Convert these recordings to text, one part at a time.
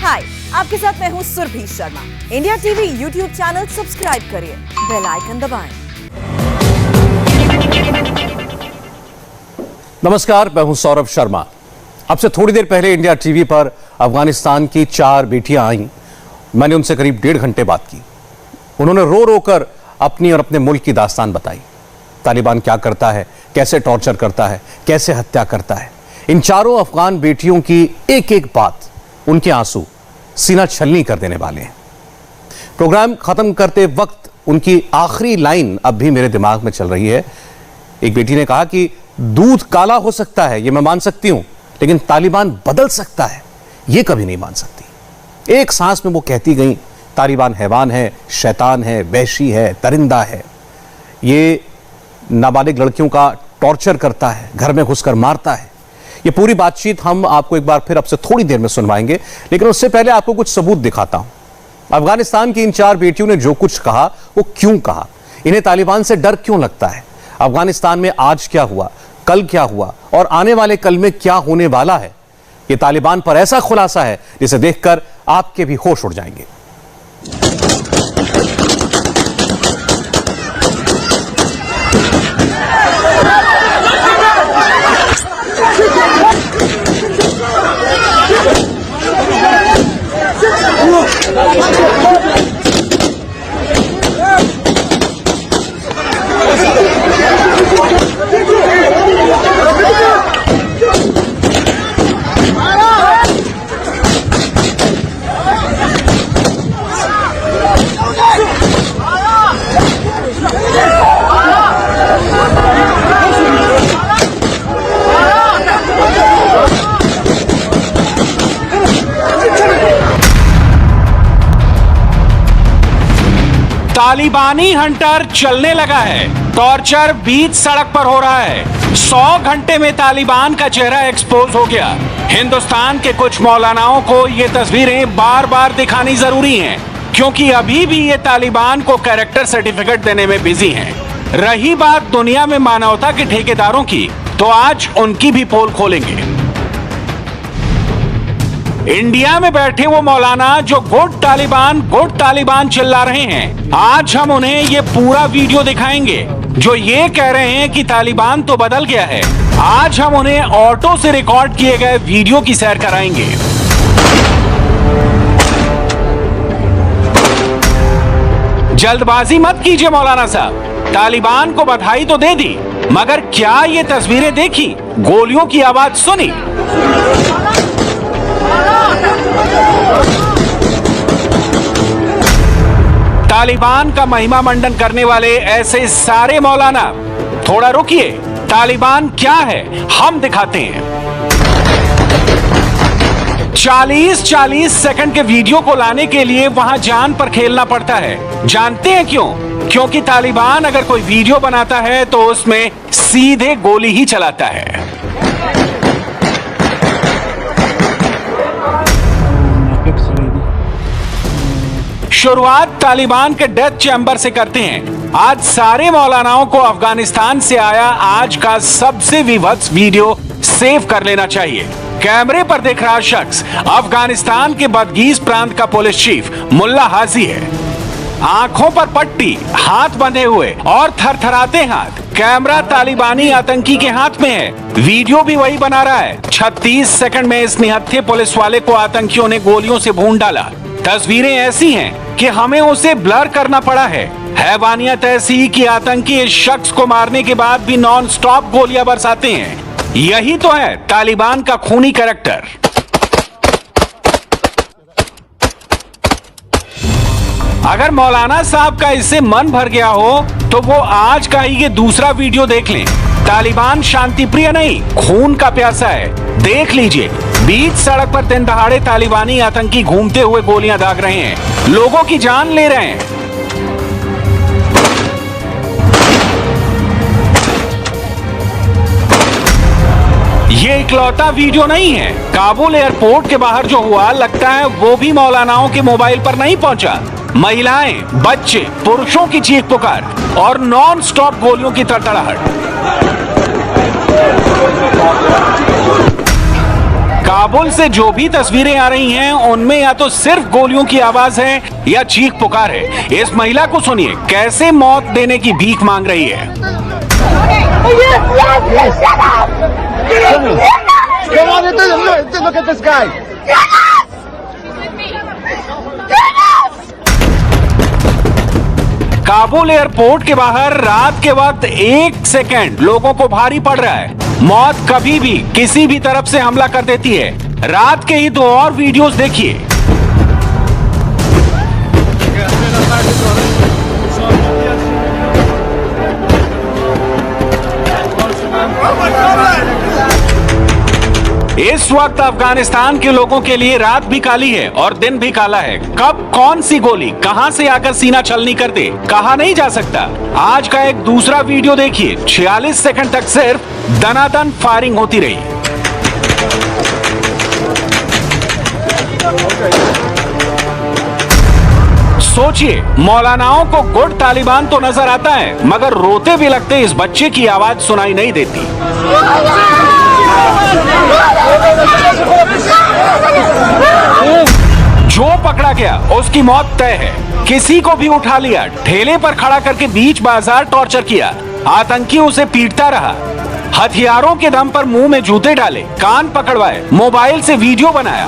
हाय, आपके साथ मैं हूँ Surabhi Sharma. India TV YouTube channel subscribe करिए, बेल आइकन दबाएं। नमस्कार, मैं हूं सौरभ शर्मा। अब से थोड़ी देर पहले इंडिया टीवी पर अफगानिस्तान की 4 बेटियां आईं। मैंने उनसे करीब 1.5 घंटे बात की। उन्होंने रो रो कर अपनी और अपने मुल्क की दास्तान बताई। तालिबान क्या करता है, कैसे टॉर्चर करता है, कैसे हत्या करता है। इन चारों अफगान बेटियों की एक एक बात, उनके आंसू सीना छलनी कर देने वाले हैं। प्रोग्राम खत्म करते वक्त उनकी आखिरी लाइन अब भी मेरे दिमाग में चल रही है। एक बेटी ने कहा कि दूध काला हो सकता है, यह मैं मान सकती हूं, लेकिन तालिबान बदल सकता है, यह कभी नहीं मान सकती। एक सांस में वो कहती गई, तालिबान हैवान है, शैतान है, वहशी है, दरिंदा है, ये नाबालिग लड़कियों का टॉर्चर करता है, घर में घुसकर मारता है। ये पूरी बातचीत हम आपको एक बार फिर अब से थोड़ी देर में सुनवाएंगे, लेकिन उससे पहले आपको कुछ सबूत दिखाता हूं। अफगानिस्तान की इन 4 बेटियों ने जो कुछ कहा वो क्यों कहा, इन्हें तालिबान से डर क्यों लगता है, अफगानिस्तान में आज क्या हुआ, कल क्या हुआ और आने वाले कल में क्या होने वाला है। ये तालिबान पर ऐसा खुलासा है जिसे देखकर आपके भी होश उड़ जाएंगे। तालिबानी हंटर चलने लगा है। टॉर्चर बीच सड़क पर हो रहा है। 100 घंटे में तालिबान का चेहरा एक्सपोज हो गया। हिंदुस्तान के कुछ मौलानाओं को ये तस्वीरें बार बार दिखानी जरूरी हैं, क्योंकि अभी भी ये तालिबान को कैरेक्टर सर्टिफिकेट देने में बिजी हैं। रही बात दुनिया में मानवता के ठेकेदारों की, तो आज उनकी भी पोल खोलेंगे। इंडिया में बैठे वो मौलाना जो गुड तालिबान चिल्ला रहे हैं, आज हम उन्हें ये पूरा वीडियो दिखाएंगे। जो ये कह रहे हैं कि तालिबान तो बदल गया है, आज हम उन्हें ऑटो से रिकॉर्ड किए गए वीडियो की सैर कराएंगे। जल्दबाजी मत कीजिए मौलाना साहब, तालिबान को बधाई तो दे दी, मगर क्या ये तस्वीरें देखी, गोलियों की आवाज सुनी? तालिबान का महिमा मंडन करने वाले ऐसे सारे मौलाना, थोड़ा रुकिए, तालिबान क्या है हम दिखाते हैं। 40-40 सेकंड के वीडियो को लाने के लिए वहां जान पर खेलना पड़ता है। जानते हैं क्यों? क्योंकि तालिबान अगर कोई वीडियो बनाता है तो उसमें सीधे गोली ही चलाता है। शुरुआत तालिबान के डेथ चैम्बर से करते हैं। आज सारे मौलानाओं को अफगानिस्तान से आया आज का सबसे विभत्स वीडियो सेव कर लेना चाहिए। कैमरे पर देख रहा शख्स अफगानिस्तान के बदगीज प्रांत का पुलिस चीफ मुल्ला हाजी है। आंखों पर पट्टी, हाथ बंधे हुए और थरथराते हाथ। कैमरा तालिबानी आतंकी के हाथ में है। वीडियो भी वही बना रहा है। 36 सेकंड में इस निहत्थे पुलिस वाले को आतंकियों ने गोलियों से भून डाला। तस्वीरें ऐसी हैं कि हमें उसे ब्लर करना पड़ा है। हैवानियत ऐसी कि आतंकी इस शख्स को मारने के बाद भी नॉन स्टॉप गोलियां बरसाते हैं। यही तो है तालिबान का खूनी कैरेक्टर। अगर मौलाना साहब का इससे मन भर गया हो तो वो आज का ही ये दूसरा वीडियो देख लें। तालिबान शांति प्रिय नहीं, खून का प्यासा है। देख लीजिए, बीच सड़क पर दिन दहाड़े तालिबानी आतंकी घूमते हुए गोलियां दाग रहे हैं, लोगों की जान ले रहे हैं। ये इकलौता वीडियो नहीं है। काबुल एयरपोर्ट के बाहर जो हुआ, लगता है वो भी मौलानाओं के मोबाइल पर नहीं पहुंचा। महिलाएं, बच्चे, पुरुषों की चीख पुकार और नॉन स्टॉप गोलियों की तड़तड़ाहट। काबुल से जो भी तस्वीरें आ रही हैं उनमें या तो सिर्फ गोलियों की आवाज है या चीख पुकार है। इस महिला को सुनिए कैसे मौत देने की भीख मांग रही है। काबुल एयरपोर्ट के बाहर रात के वक्त 1 सेकंड लोगों को भारी पड़ रहा है। मौत कभी भी किसी भी तरफ से हमला कर देती है। रात के ही 2 और वीडियोस देखिए। इस वक्त अफगानिस्तान के लोगों के लिए रात भी काली है और दिन भी काला है। कब कौन सी गोली कहां से आकर सीना छलनी कर दे कहा नहीं जा सकता। आज का एक दूसरा वीडियो देखिए। 46 सेकंड तक सिर्फ दनादन फायरिंग होती रही। सोचिए, मौलानाओं को गुड तालिबान तो नजर आता है मगर रोते भी लगते इस बच्चे की आवाज सुनाई नहीं देती। जो पकड़ा गया उसकी मौत तय है। किसी को भी उठा लिया, ठेले पर खड़ा करके बीच बाजार टॉर्चर किया। आतंकी उसे पीटता रहा। हथियारों के दम पर मुंह में जूते डाले, कान पकड़वाए, मोबाइल से वीडियो बनाया।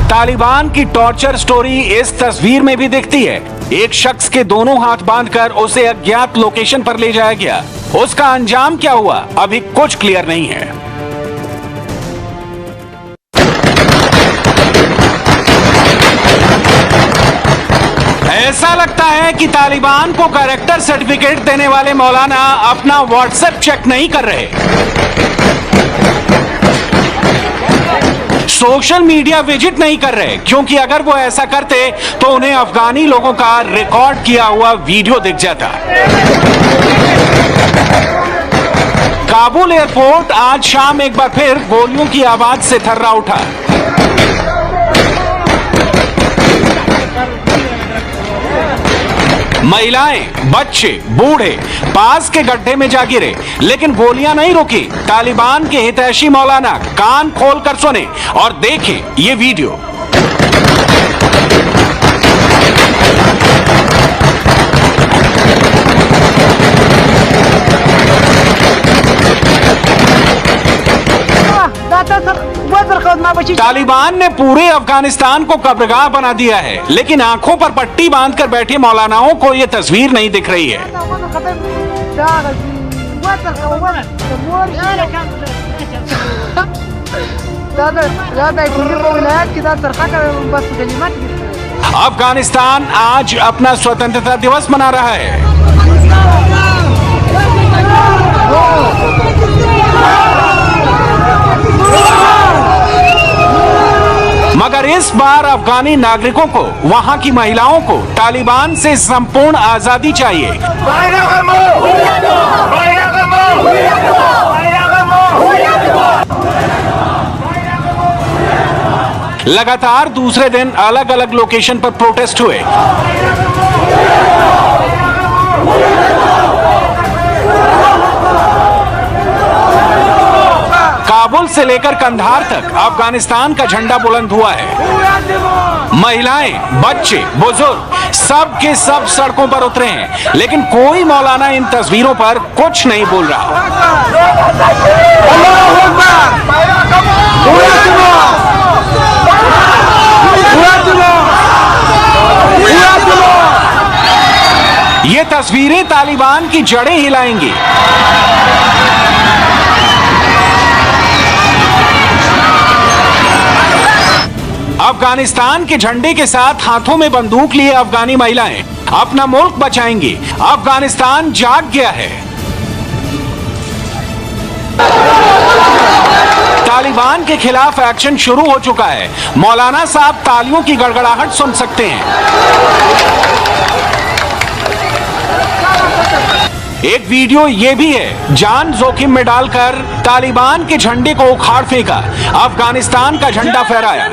तालिबान की टॉर्चर स्टोरी इस तस्वीर में भी दिखती है। एक शख्स के दोनों हाथ बांधकर उसे अज्ञात लोकेशन पर ले जाया गया। उसका अंजाम क्या हुआ अभी कुछ क्लियर नहीं है। ऐसा लगता है कि तालिबान को कैरेक्टर सर्टिफिकेट देने वाले मौलाना अपना व्हाट्सएप चेक नहीं कर रहे। सोशल मीडिया विजिट नहीं कर रहे, क्योंकि अगर वो ऐसा करते तो उन्हें अफगानी लोगों का रिकॉर्ड किया हुआ वीडियो दिख जाता। काबुल एयरपोर्ट आज शाम एक बार फिर गोलियों की आवाज से थर्रा उठा। महिलाएं, बच्चे, बूढ़े पास के गड्ढे में जा गिरे, लेकिन गोलियां नहीं रुकी। तालिबान के हितैषी मौलाना कान खोलकर सुने और देखें ये वीडियो। तालिबान ने पूरे अफगानिस्तान को कब्रगाह बना दिया है, लेकिन आंखों पर पट्टी बांधकर बैठे मौलानाओं को यह तस्वीर नहीं दिख रही है। अफगानिस्तान आज अपना स्वतंत्रता दिवस मना रहा है। मगर इस बार अफगानी नागरिकों को, वहां की महिलाओं को तालिबान से संपूर्ण आजादी चाहिए। लगातार दूसरे दिन अलग अलग लोकेशन पर प्रोटेस्ट हुए। काबुल से लेकर कंधार तक अफगानिस्तान का झंडा बुलंद हुआ है। महिलाएं, बच्चे, बुजुर्ग सब के सब सड़कों पर उतरे हैं, लेकिन कोई मौलाना इन तस्वीरों पर कुछ नहीं बोल रहा। ये तस्वीरें तालिबान की जड़ें हिलाएंगी। अफगानिस्तान के झंडे के साथ हाथों में बंदूक लिए अफगानी महिलाएं अपना मुल्क बचाएंगी। अफगानिस्तान जाग गया है। तालिबान के खिलाफ एक्शन शुरू हो चुका है। मौलाना साहब तालियों की गड़गड़ाहट सुन सकते हैं। एक वीडियो ये भी है, जान जोखिम में डालकर तालिबान के झंडे को उखाड़ फेंका, अफगानिस्तान का झंडा फहराया।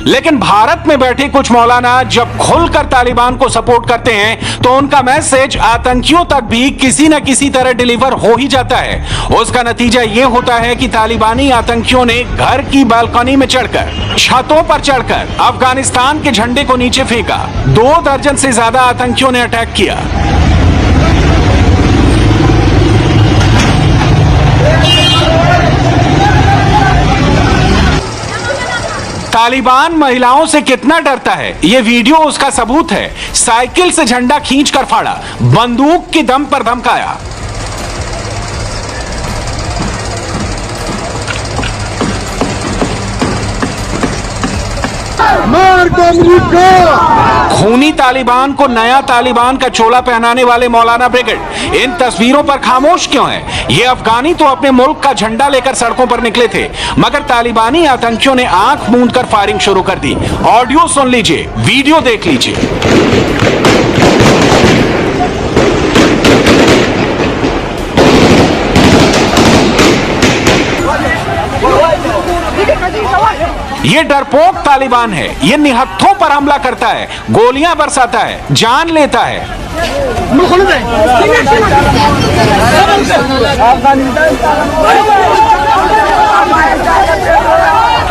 लेकिन भारत में बैठे कुछ मौलाना जब खुलकर तालिबान को सपोर्ट करते हैं तो उनका मैसेज आतंकियों तक भी किसी न किसी तरह डिलीवर हो ही जाता है। उसका नतीजा यह होता है कि तालिबानी आतंकियों ने घर की बालकनी में चढ़कर, छतों पर चढ़कर अफगानिस्तान के झंडे को नीचे फेंका। 2 दर्जन से ज्यादा आतंकियों ने अटैक किया। तालिबान महिलाओं से कितना डरता है, यह वीडियो उसका सबूत है। साइकिल से झंडा खींचकर फाड़ा, बंदूक के दम पर धमकाया। खूनी तालिबान को नया तालिबान का चोला पहनाने वाले मौलाना ब्रिगेड इन तस्वीरों पर खामोश क्यों है? ये अफगानी तो अपने मुल्क का झंडा लेकर सड़कों पर निकले थे, मगर तालिबानी आतंकियों ने आंख मूंदकर फायरिंग शुरू कर दी। ऑडियो सुन लीजिए, वीडियो देख लीजिए। ये डरपोक तालिबान है। ये निहत्थों पर हमला करता है, गोलियां बरसाता है, जान लेता है।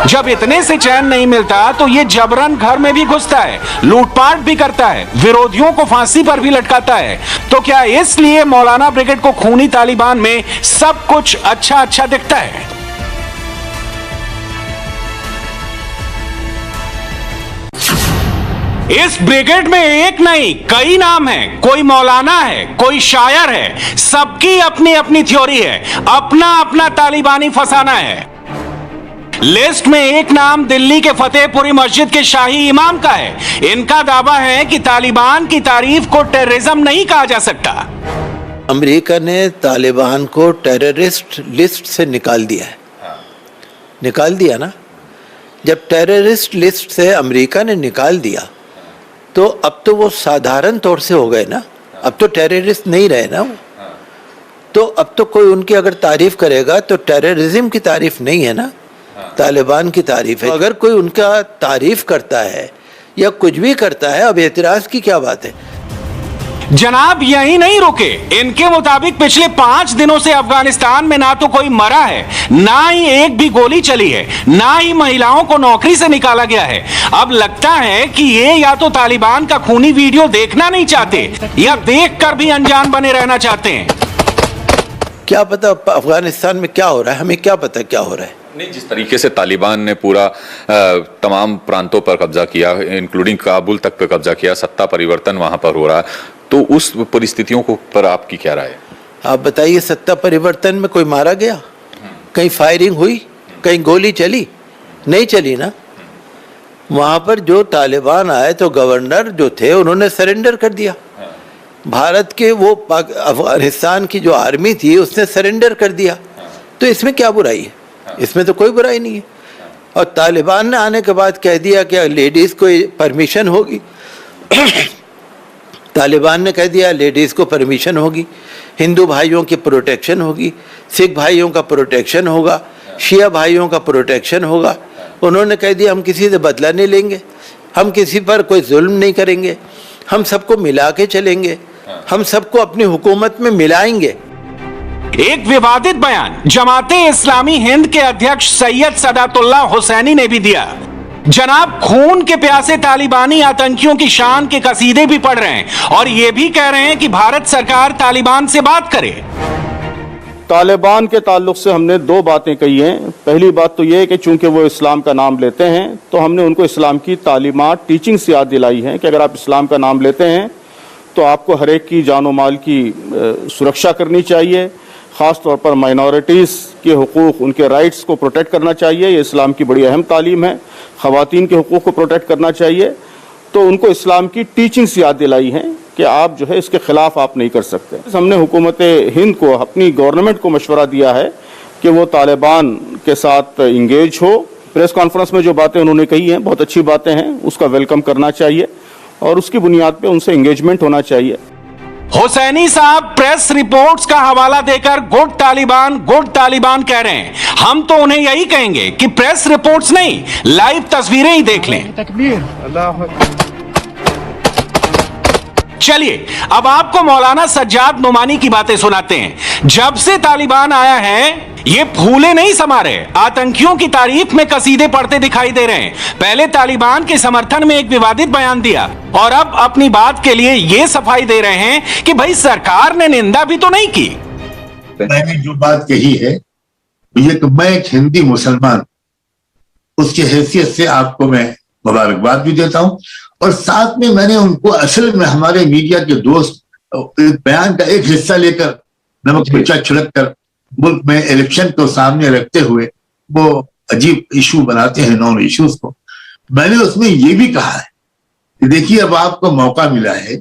जब इतने से चैन नहीं मिलता तो ये जबरन घर में भी घुसता है, लूटपाट भी करता है, विरोधियों को फांसी पर भी लटकाता है। तो क्या इसलिए मौलाना ब्रिगेड को खूनी तालिबान में सब कुछ अच्छा अच्छा दिखता है? इस ब्रिगेड में एक नहीं कई नाम हैं। कोई मौलाना है, कोई शायर है, सबकी अपनी अपनी थ्योरी है, अपना अपना तालिबानी फसाना है। लिस्ट में एक नाम दिल्ली के फतेहपुरी मस्जिद के शाही इमाम का है। इनका दावा है कि तालिबान की तारीफ को टेररिज्म नहीं कहा जा सकता। अमेरिका ने तालिबान को टेररिस्ट लिस्ट से निकाल दिया है। निकाल दिया ना। जब टेररिस्ट लिस्ट से अमेरिका ने निकाल दिया तो अब तो वो साधारण तौर से हो गए ना, अब तो टेररिस्ट नहीं रहे ना वो। तो अब तो कोई उनकी अगर तारीफ करेगा तो टेररिज्म की तारीफ नहीं है ना, तालिबान की तारीफ है। अगर कोई उनका तारीफ करता है या कुछ भी करता है, अब एतराज की क्या बात है? जनाब यही नहीं रुके। इनके मुताबिक पिछले 5 दिनों से अफगानिस्तान में ना तो कोई मरा है, ना ही एक भी गोली चली है, ना ही महिलाओं को नौकरी से निकाला गया है। अब लगता है कि ये या तो तालिबान का खूनी वीडियो देखना नहीं चाहते या देखकर भी अनजान बने रहना चाहते हैं। क्या पता अफगानिस्तान में क्या हो रहा है, हमें क्या पता क्या हो रहा है। नहीं, जिस तरीके से तालिबान ने पूरा तमाम प्रांतों पर कब्जा किया, इंक्लूडिंग काबुल तक पे कब्जा किया, सत्ता परिवर्तन वहां पर हो रहा है, तो उस परिस्थितियों को पर आपकी क्या राय है? आप बताइए, सत्ता परिवर्तन में कोई मारा गया? कहीं फायरिंग हुई? कहीं गोली चली? नहीं चली ना। वहां पर जो तालिबान आए तो गवर्नर जो थे उन्होंने सरेंडर कर दिया। भारत के वो अफगानिस्तान की जो आर्मी थी उसने सरेंडर कर दिया। तो इसमें क्या बुराई है? इसमें तो कोई बुराई नहीं है। और तालिबान ने आने के बाद कह दिया कि लेडीज को परमिशन होगी। तालिबान ने कह दिया लेडीज को परमिशन होगी, हिंदू भाइयों की प्रोटेक्शन होगी, सिख भाइयों का प्रोटेक्शन होगा, शिया भाइयों का प्रोटेक्शन होगा। उन्होंने कह दिया हम किसी से बदला नहीं लेंगे, हम किसी पर कोई जुल्म नहीं करेंगे, हम सबको मिला के चलेंगे, हम सबको अपनी हुकूमत में मिलाएंगे। एक विवादित बयान जमाते इस्लामी हिंद के अध्यक्ष सैयद सदातुल्लाह हुसैनी ने भी दिया। जनाब खून के प्यासे तालिबानी आतंकियों की शान के कसीदे भी पढ़ रहे हैं और ये भी कह रहे हैं कि भारत सरकार तालिबान से बात करे। तालिबान के ताल्लुक से हमने 2 बातें कही हैं। पहली बात तो ये है कि चूंकि वो इस्लाम का नाम लेते हैं तो हमने उनको इस्लाम की तालीमात, टीचिंग्स याद दिलाई हैं कि अगर आप इस्लाम का नाम लेते हैं तो आपको हर एक की जान और माल की सुरक्षा करनी चाहिए, ख़ास तौर पर माइनॉरिटीज़ के हुकूक़, उनके राइट्स को प्रोटेक्ट करना चाहिए। ये इस्लाम की बड़ी अहम तालीम है। ख़वातीन के हुकूक़ को प्रोटेक्ट करना चाहिए। तो उनको इस्लाम की टीचिंग्स याद दिलाई हैं कि आप जो है इसके ख़िलाफ़ आप नहीं कर सकते। हमने हुकूमत हिंद को, अपनी गवर्नमेंट को मशवरा दिया है कि वो तालिबान के साथ इंगेज हो। प्रेस कॉन्फ्रेंस में जो बातें उन्होंने कही हैं बहुत अच्छी बातें हैं, उसका वेलकम करना चाहिए और उसकी बुनियाद पे उनसे इंगेजमेंट होना चाहिए। हुसैनी साहब प्रेस रिपोर्ट्स का हवाला देकर गुड तालिबान कह रहे हैं। हम तो उन्हें यही कहेंगे कि प्रेस रिपोर्ट्स नहीं, लाइव तस्वीरें ही देख लें। चलिए अब आपको मौलाना सज्जाद नुमानी की बातें सुनाते हैं। जब से तालिबान आया है ये फूले नहीं समा रहे, आतंकियों की तारीफ में कसीदे पढ़ते दिखाई दे रहे हैं। पहले तालिबान के समर्थन में एक विवादित बयान दिया और अब अपनी बात के लिए ये सफाई दे रहे हैं कि भाई सरकार ने निंदा भी तो नहीं की। मैंने जो बात कही है ये तो मैं एक हिंदी मुसलमान उसकी हैसियत से आपको मैं मुबारकबाद भी देता हूं और साथ में मैंने उनको असल में हमारे मीडिया के दोस्त बयान का एक हिस्सा लेकर नमक मिर्चा छिड़क कर मुल्क में इलेक्शन को सामने रखते हुए वो अजीब इशू बनाते हैं, नॉन इश्यूज को। मैंने उसमें ये भी कहा है कि देखिए अब आपको मौका मिला है,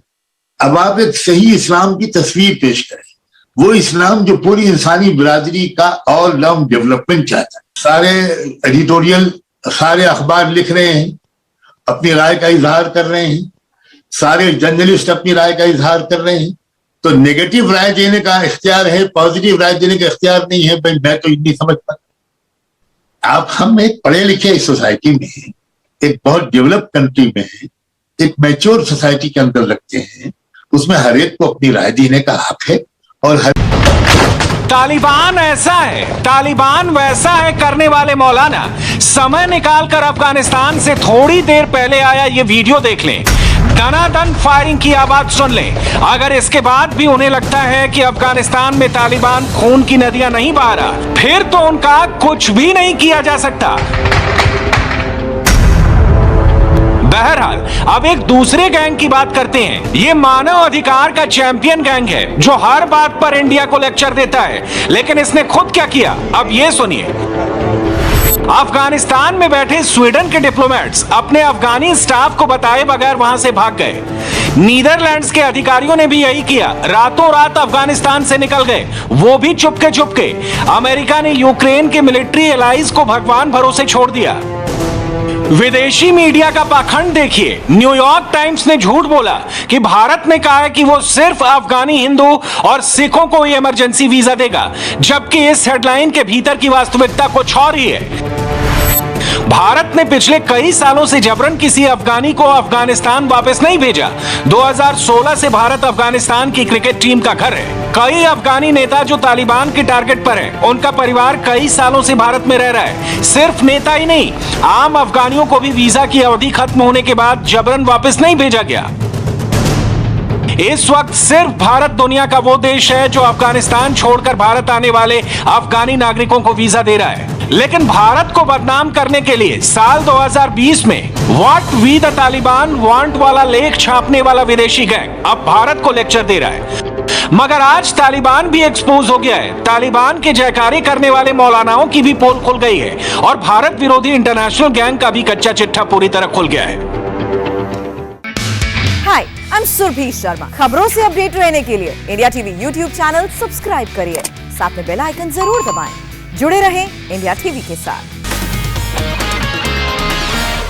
अब आप एक सही इस्लाम की तस्वीर पेश करें, वो इस्लाम जो पूरी इंसानी बिरादरी का ऑल राउंड डेवलपमेंट चाहता है। सारे एडिटोरियल, सारे अखबार लिख रहे हैं, अपनी राय का इजहार कर रहे हैं, सारे जर्नलिस्ट अपनी राय का इजहार कर रहे हैं। तो नेगेटिव राय देने का इख्तियार है, पॉजिटिव राय देने का इख्तियार नहीं है। भाई मैं तो नहीं समझ पाता। आप हम एक पढ़े लिखे सोसाइटी में हैं, एक बहुत डेवलप कंट्री में है, एक मैच्योर सोसाइटी के अंदर रखते हैं, उसमें हर एक को अपनी राय देने का हक है। और तालिबान ऐसा है, तालिबान वैसा है करने वाले मौलाना समय निकालकर अफगानिस्तान से थोड़ी देर पहले आया ये वीडियो देख लें, दनादन फायरिंग की आवाज सुन लें। अगर इसके बाद भी उन्हें लगता है कि अफगानिस्तान में तालिबान खून की नदियां नहीं बहा रहा, फिर तो उनका कुछ भी नहीं किया जा सकता। बहरहाल अब एक दूसरे गैंग की बात करते हैं। ये मानव अधिकार का चैंपियन गैंग है जो हर बात पर इंडिया को लेक्चर देता है, लेकिन इसने खुद क्या किया अब ये सुनिए। अफगानिस्तान में बैठे स्वीडन के डिप्लोमेट्स अपने अफगानी स्टाफ को बताए बगैर वहां से भाग गए। नीदरलैंड्स के अधिकारियों ने भी यही किया, रातों रात अफगानिस्तान से निकल गए, वो भी चुपके चुपके। अमेरिका ने यूक्रेन के मिलिट्री एलाइज को भगवान भरोसे छोड़ दिया। विदेशी मीडिया का पाखंड देखिए। न्यूयॉर्क टाइम्स ने झूठ बोला कि भारत ने कहा है कि वो सिर्फ अफगानी हिंदू और सिखों को ही इमरजेंसी वीजा देगा, जबकि इस हेडलाइन के भीतर की वास्तविकता कुछ और ही है। भारत ने पिछले कई सालों से जबरन किसी अफगानी को अफगानिस्तान वापस नहीं भेजा। 2016 से भारत अफगानिस्तान की क्रिकेट टीम का घर है। कई अफगानी नेता जो तालिबान के टारगेट पर हैं, उनका परिवार कई सालों से भारत में रह रहा है। सिर्फ नेता ही नहीं, आम अफगानियों को भी वीजा की अवधि खत्म होने के बाद जबरन वापस नहीं भेजा गया। इस वक्त सिर्फ भारत दुनिया का वो देश है जो अफगानिस्तान छोड़कर भारत आने वाले अफगानी नागरिकों को वीजा दे रहा है। लेकिन भारत को बदनाम करने के लिए साल 2020 में what we the Taliban want वाला लेख छापने वाला विदेशी गैंग अब भारत को लेक्चर दे रहा है। मगर आज तालिबान भी एक्सपोज हो गया है। तालिबान के जयकारे करने वाले मौलानाओं की भी पोल खुल गई है और भारत विरोधी इंटरनेशनल गैंग का भी कच्चा चिट्ठा पूरी तरह खुल गया है। हाय, आई एम सुरभि शर्मा। खबरों से अपडेट रहने के लिए India TV YouTube channel subscribe करिए, साथ में बेल आइकन जरूर दबाएं। जुड़े रहें इंडिया टीवी के साथ।